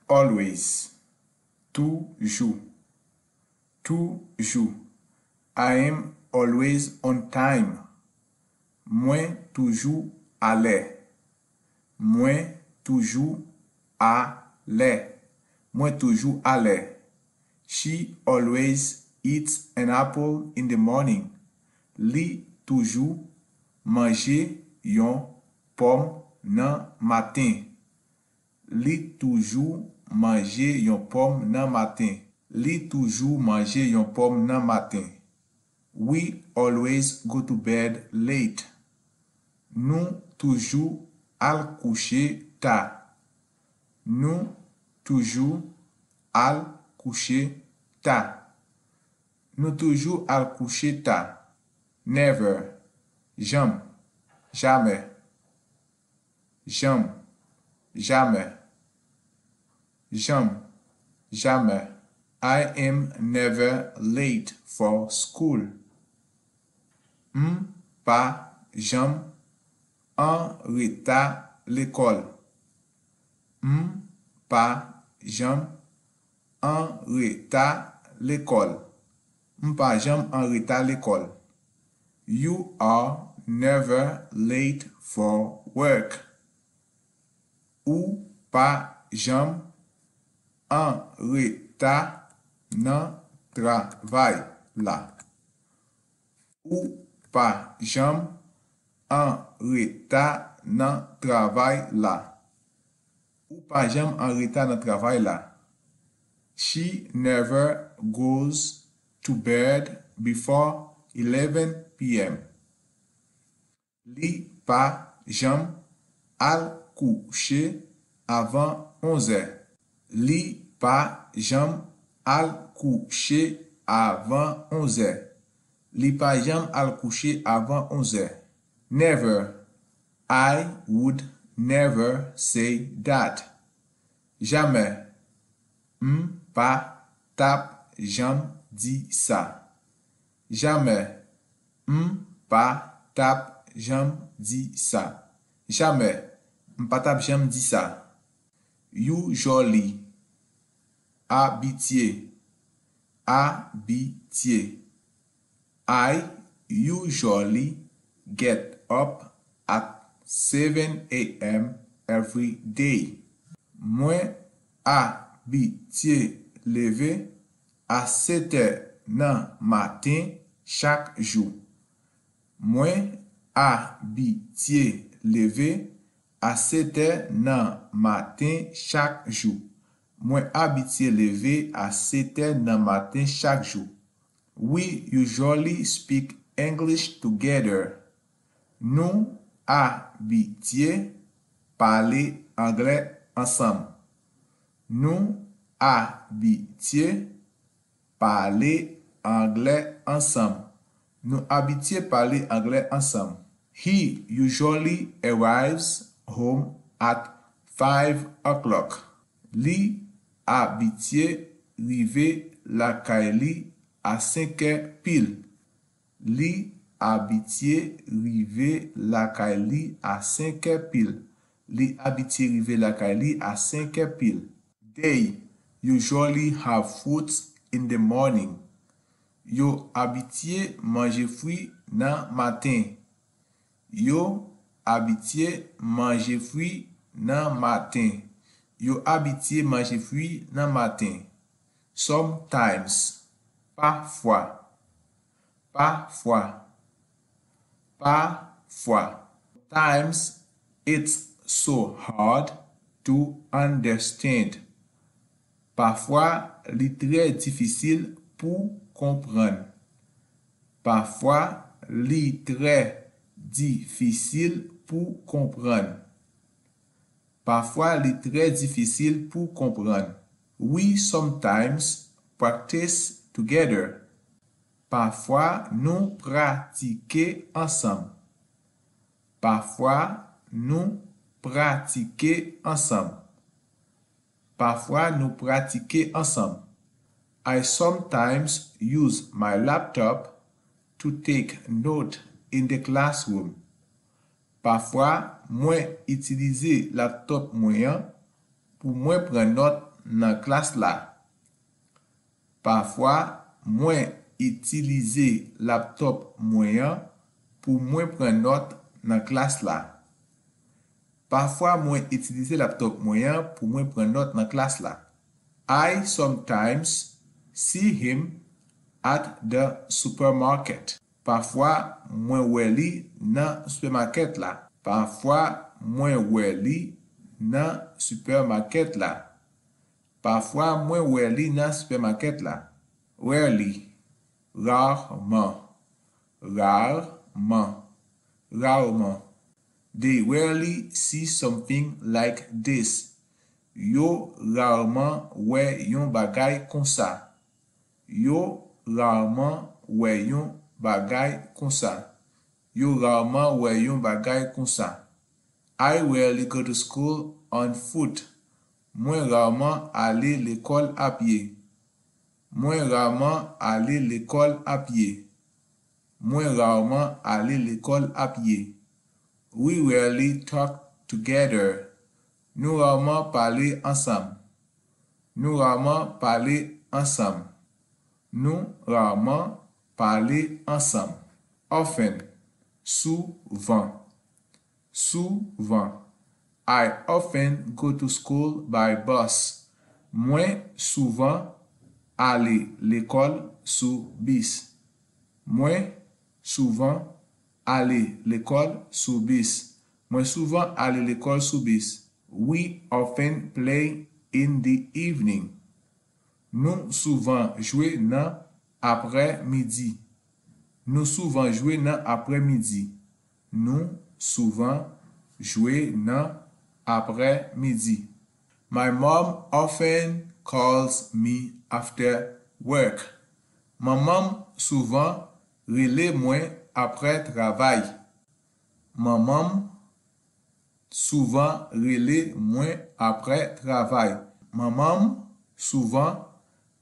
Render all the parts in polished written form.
always. Toujours. Toujours. I am always on time. Moi toujours à l'heure. Moi toujours à l'heure. Moi toujours à l'heure. She always eats an apple in the morning. Li toujours manger yon pomme nan matin. Li toujours manger yon pomme nan matin. Li toujours manger yon pomme nan matin. We always go to bed late. Nous toujours al coucher tard. Nous toujours al coucher tard. Nous toujours al coucher tard. Never. Jamais. Jamais. Jamais. Jamais. Jamais. Jamais. I am never late for school. Pas jamais en retard l'école. Pas jamais en retard l'école. Pas jamais en retard l'école. You are never late for work. Ou pas jamais en retard nan travail là. Ou pas jamais en retard nan travail là. Ou pas jamais en retard nan travail là. She never goes to bed before 11 p.m. Li pas jamais al coucher avant 11 heures. Li pas jamais al coucher avant 11 heures. Li pas jamais al coucher avant 11 heures. Never. I would never say that. Jamais. Pas tap jamais dit ça. Jamais. Pas tap jamais dit ça. Jamais. Pas tap jamais dit ça. Usually. Habitué. Habitué. I usually get up at 7 a.m. every day. Moi habitué lever à 7 heures nan matin chaque jour. Moi habitué lever à 7 heures nan matin chaque jour. Moi habitué lever à 7 heures nan matin chaque jour. We usually speak English together. Nous habitués parler anglais ensemble. Nous habitués parler anglais ensemble. Nous habitués parler anglais ensemble. He usually arrives home at 5 o'clock. Li habitué rive la kaili à 5 heures pile. Li habitué rive la kaili à 5 heures pile. Li habitué rive la kaili à 5 heures pile. They usually have fruits in the morning. Yo habitué manger fruit nan matin. Yo habitué manger fruit nan matin. Yo habitué manger fruit nan matin. Sometimes. Parfois. Parfois. Parfois. Sometimes it's so hard to understand. Parfois, li très difficile pour comprendre. Parfois, li très difficile pour comprendre. Parfois, li très difficile pour comprendre. We sometimes practice together. Parfois, nous pratiquons ensemble. Parfois, nous pratiquons ensemble. Parfois, nous pratiquons ensemble. I sometimes use my laptop to take note in the classroom. Parfois, moi utiliser laptop moyen pour moi prendre note nan klas la. Parfois, mwen itilize laptop mwen pou mwen pren note nan klas la. Parfois, mwen itilize laptop mwen pou mwen pren note nan klas la. I sometimes see him at the supermarket. Parfois, mwen wè li nan supermarket la. Parfois, mwen wè li nan supermarket la. Parfois, mwen wè li nan supermarket la. Rarely, rarement, rarement, rarement. They rarely see something like this. Yo rarement wè yon bagay kon sa. Yo rarement wè yon bagay kon sa. Yo rarement wè yon bagay kon sa. I rarely go to school on foot. Mwen rarement ale l'école à pied. Mwen rarement ale l'école à pied. Mwen rarement ale l'école à pied. We rarely talk together. Nou rarement parler ensemble. Nou rarement parler ensemble. Nou rarement parler ensemble. Often, souvent. Souvent. I often go to school by bus. Mwen souvent ale l'école sou bis. Mwen souvent ale l'école sou bis. Mwen souvent ale l'école sou bis. We often play in the evening. Nou souvent jouer nan après-midi. Nou souvent jouer nan après-midi. Nou souvent jouer nan après-midi. My mom often calls me after work. Maman souvent rele mwen après travail. Maman souvent rele mwen après travail. Maman souvent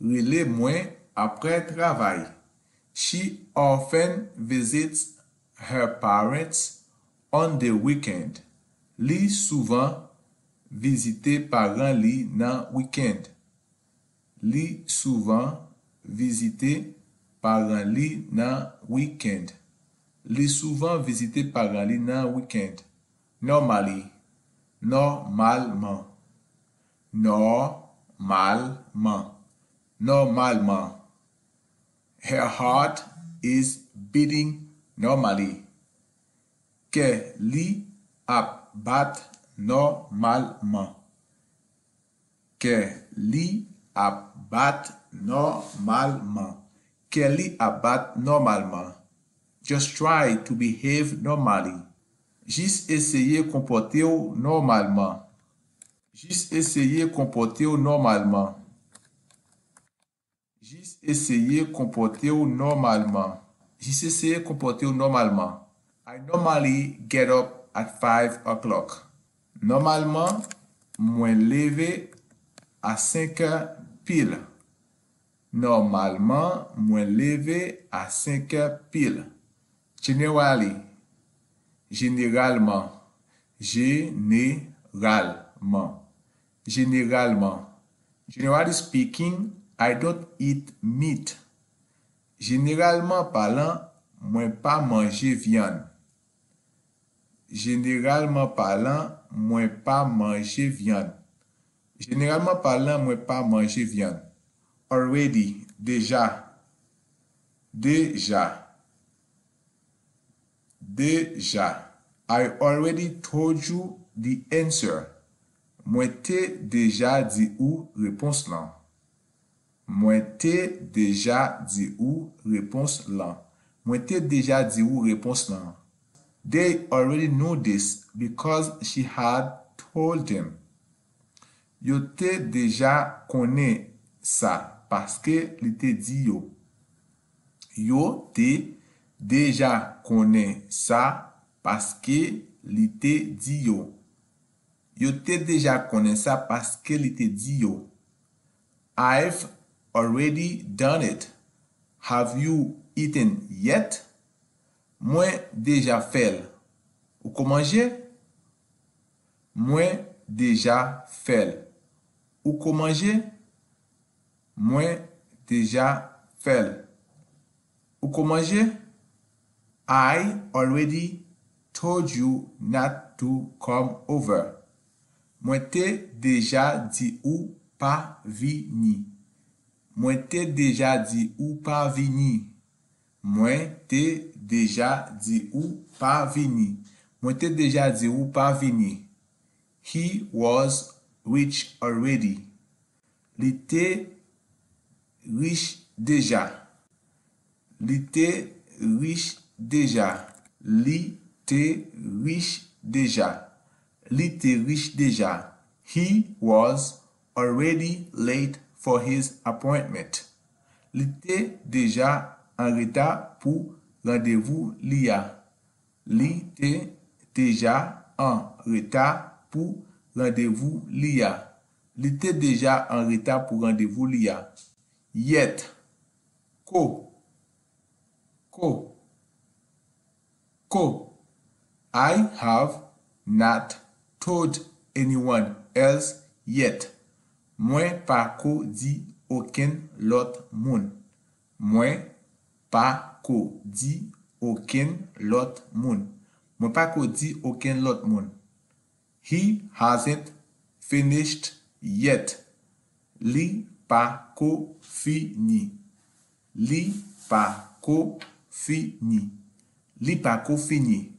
rele mwen après travail. She often visits her parents on the weekend. Li souvent visite parents li nan weekend. Li souvent visite parents li nan weekend. Li souvent visite parents li nan weekend. Normally, normalement. Normalement. Normalement. Her heart is beating normally. Ke li ap bat normalement. Ke li ap bat normalement. Ke li ap bat normalement. Just try to behave normally. Jis eseye kompote ou normalement. Jis eseye kompote ou normalement. Jis eseye kompote ou normalement. Jis eseye kompote ou normalement. I normally get up at 5 o'clock. Normalement, mwen leve à 5 heures pile. Normalement, mwen leve à 5 heures pile. Generally. Généralement. Généralement. Généralement. Generally speaking, I don't eat meat. Généralement parlant, mwen pa manje viande. Généralement parlant, mwen pa manje viande. Généralement parlant, mwen pa manje viande. Already, déjà. Déjà. Déjà. I already told you the answer. Mwen te deja di ou réponse lan. Mwen te deja di ou réponse lan. Mwen te deja di ou réponse lan. They already knew this because she had told them. Yo te deja konen sa paske li te di yo. Yo te deja konen sa paske li te di yo. Yo te deja konen sa paske li te di yo. I've already done it. Have you eaten yet? Mwen deja fel. Ou ko manje? Mwen deja fel. ou ko manje? Mwen deja fel. Ou ko manje? I already told you not to come over. Mwen te deja di ou pa vini. Mwen te deja di ou pa vini. Mwen te deja di ou pa vini. Mwen te deja di ou pa vini. He was rich already. Li te riche deja. Li te riche deja. Li te riche deja. Li te riche deja. He was already late for his appointment. Li te deja en retard pour rendez-vous lia. Li te deja en retard pour rendez-vous lia. Li te deja en retard pour rendez-vous lia. Yet. Ko. I have not told anyone else yet. Mwen pa ko di aucun lot moun. Mwen pa ko di aucun lot moun. Mwen pa ko di aucun lot moun. He hasn't finished yet. Li pa ko fini. Li pa ko fini. Li pa ko fini.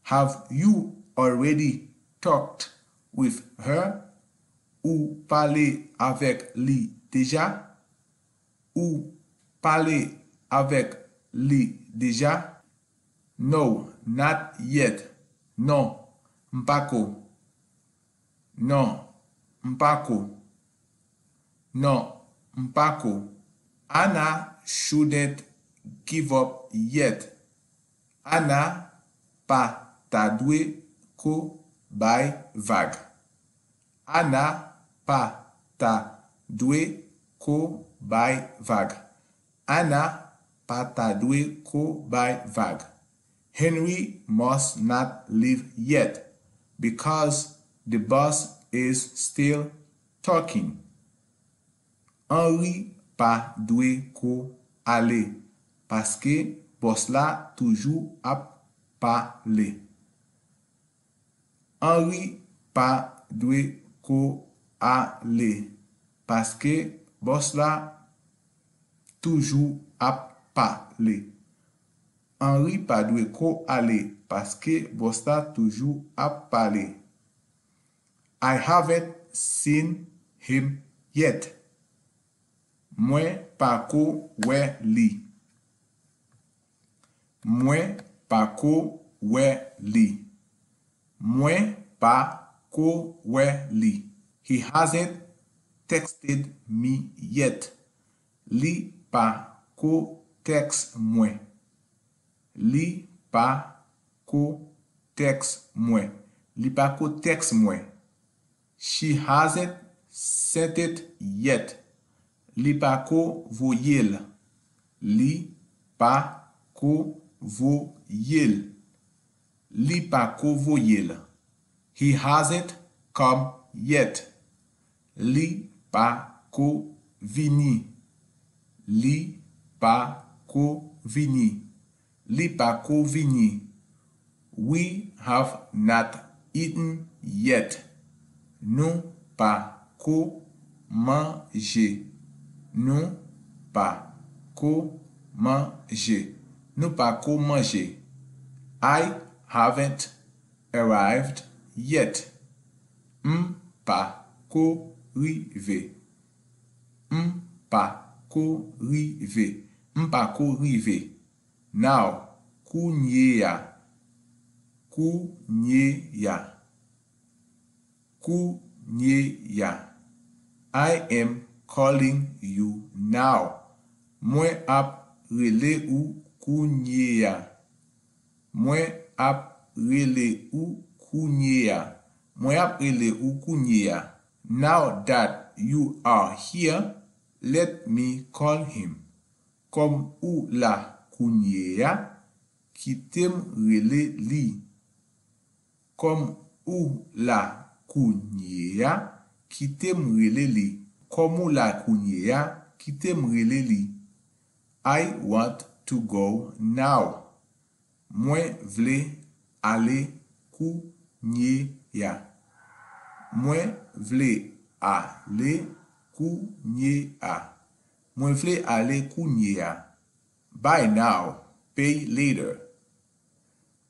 Have you already talked with her? Ou parlé avec li déjà? Ou parlé avec li déjà? No, not yet. Non, mpako. Non, mpako. Non, mpako. Anna shouldn't give up yet. Anna pa ta dwe ko bay vague. Anna pa ta dwe ko bay vague. Anna pa ta dwe ko bay vague. Henry must not leave yet because the boss is still talking. Henry pa dwe ko ale paske boss la toujou ap pale. Henry pa dwe ko ale paske boss la toujou ap pale. Henry pa dwe ko ale paske boss la toujou ap pale. I haven't seen him yet. Mwen pa ko we li. Mwen pa ko we li. Mwen pa ko we li. He hasn't texted me yet. Li pa ko text mwen. Li pa ko text mwen. Li pa ko text mwen. She hasn't sent it yet. Li pa ko voyel. Li pa ko voyel. Li pa ko voyel. He hasn't come yet. Li pa ko vini. Li pa ko vini. Li pa ko vini. We have not eaten yet. Nou pa ko manje. Nou pa ko manje. Nou pa ko manje. I haven't arrived yet. Pa ko rive. Pa ko rive. Pa ko rive. Now, kounye ya. Kounye ya. Kounye ya. I am calling you now. Mwen ap rele ou kounye ya. Mwen ap rele ou kounye ya. Mwen ap rele ou kounye ya. Now that you are here, let me call him. Kom ou la kounye ya, kitem rele li. Kom ou la kounye ya, Ki te mrele li. Komo la kounye ya, ki te mrele li. I want to go now. Mwen vle ale kounye ya. Mwen vle ale kounye ya. Mwen vle ale kounye ya. Buy now, pay later.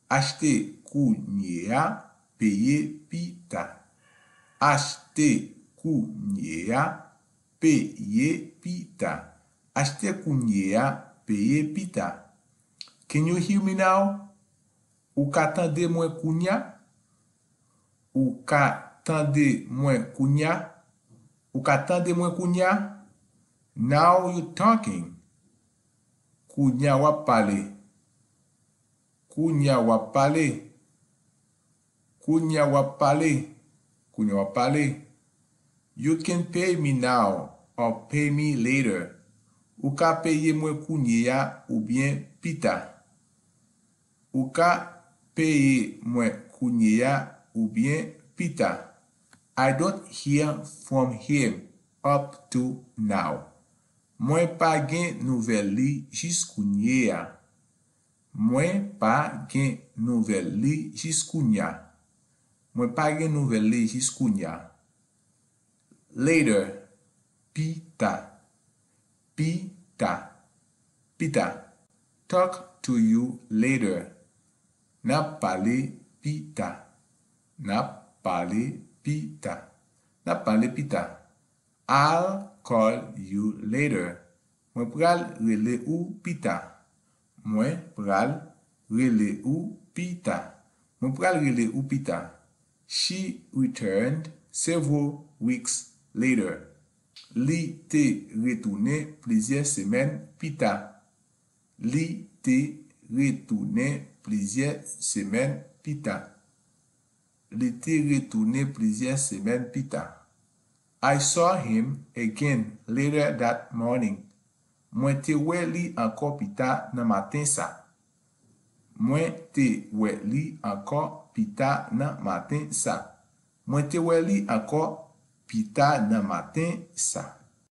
Acheter kounye ya, payer pita. Acheter kounye ya, payer pita. Acheter kounye ya, payer pita. Can you hear me now? Ou ka tande mwen kounya? Ou ka tande mwen kounya? Ou ka tande mwen kounya? Now you're talking. Kounya wap pale. Kounya wap pale. Kounya wap pale. Kounya wap pale. You can pay me now or pay me later. Ou ka paye mwen kounye ya ou bien pita. Ou ka paye mwen kounye ya ou bien pita. I don't hear from him up to now. Mwen pa gen nouvel li jis kounye ya. Mwen pa gen nouvel li jis kounya. Mwen pa gen nouvel li jis kounya. Later, pita. Pita. Pita. Talk to you later. Nap pale pita. Nap pale pita. Nap pale pita. I'll call you later. Mwen pral rele ou pita. Mwen pral rele ou pita. Mwen pral rele ou pita. She returned several weeks later. Li te retourne plusieurs semaines pita. Li te retourne plusieurs semaines pita. Li te retourne plusieurs semaines pita. I saw him again later that morning. Mwen te we li anko pita nan matin sa. Mwen te we li anko pita nan matin sa. Mwen te we li anko pita nan matin sa.